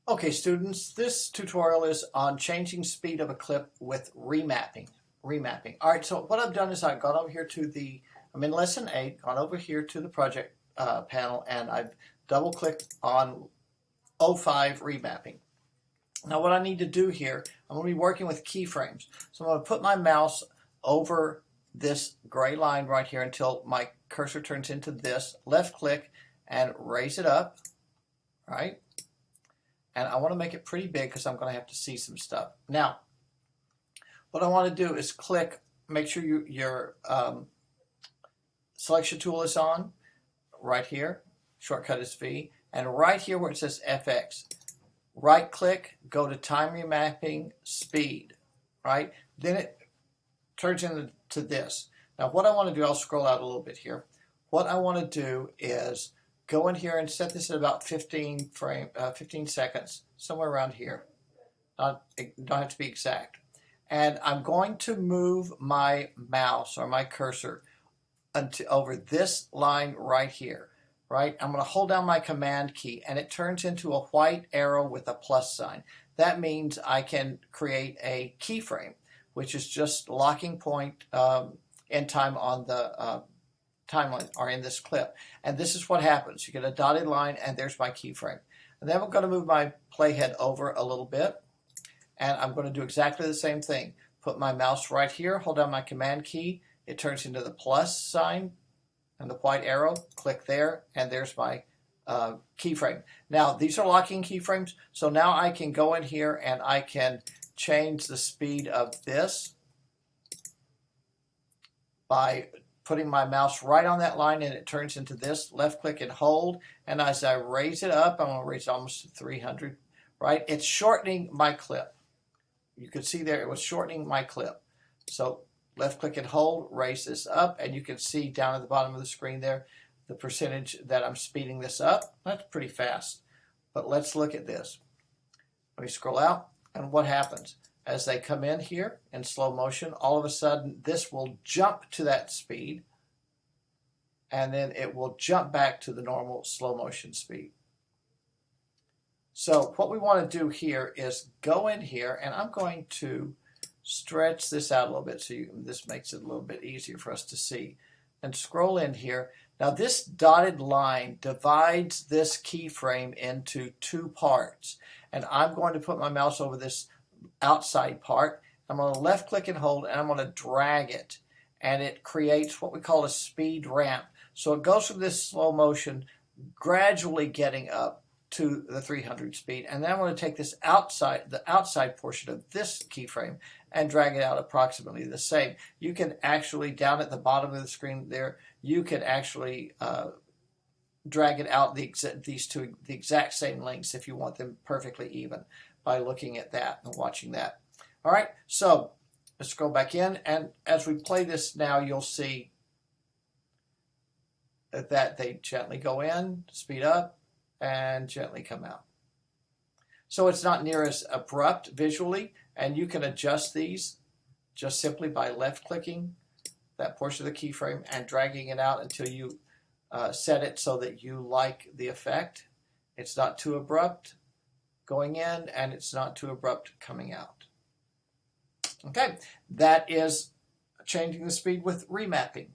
Okay, students, this tutorial is on changing speed of a clip with remapping. All right, so what I've done is I've gone over here to I'm in lesson 8, gone over here to the project panel, and I've double-clicked on 05 remapping. Now what I need to do here, I'm going to be working with keyframes. So I'm going to put my mouse over this gray line right here until my cursor turns into this, left-click, and raise it up, right? And I want to make it pretty big because I'm going to have to see some stuff. Now, what I want to do is click, make sure your selection tool is on, right here, shortcut is V, and right here where it says FX, right click, go to time remapping speed, right? Then it turns into this. Now what I want to do, I'll scroll out a little bit here. What I want to do is go in here and set this at about 15 seconds, somewhere around here. Don't have to be exact. And I'm going to move my mouse or my cursor over this line right here, right? I'm going to hold down my command key and it turns into a white arrow with a plus sign. That means I can create a keyframe, which is just locking point in time on the timeline or in this clip. And this is what happens. You get a dotted line and there's my keyframe. And then I'm going to move my playhead over a little bit and I'm going to do exactly the same thing. Put my mouse right here, hold down my command key, it turns into the plus sign and the white arrow, click there, and there's my keyframe. Now these are locking keyframes, so now I can go in here and I can change the speed of this by putting my mouse right on that line and it turns into this, left click and hold, and as I raise it up, I'm going to raise it almost to 300, right? It's shortening my clip. You can see there it was shortening my clip. So left click and hold, raise this up, and you can see down at the bottom of the screen there the percentage that I'm speeding this up. That's pretty fast. But let's look at this. Let me scroll out, and what happens? As they come in here in slow motion, all of a sudden this will jump to that speed and then it will jump back to the normal slow motion speed. So what we want to do here is go in here and I'm going to stretch this out a little bit so this makes it a little bit easier for us to see. And scroll in here. Now this dotted line divides this keyframe into two parts. And I'm going to put my mouse over this outside part. I'm going to left click and hold and I'm going to drag it and it creates what we call a speed ramp. So it goes from this slow motion gradually getting up to the 300 speed, and then I'm going to take this the outside portion of this keyframe and drag it out approximately the same. You can actually, down at the bottom of the screen there, you can actually drag it out the exact same lengths if you want them perfectly even by looking at that and watching that. All right, so let's scroll back in, and as we play this now, you'll see that they gently go in, speed up, and gently come out. So it's not near as abrupt visually, and you can adjust these just simply by left clicking that portion of the keyframe and dragging it out until you set it so that you like the effect. It's not too abrupt going in and it's not too abrupt coming out. Okay, that is changing the speed with remapping.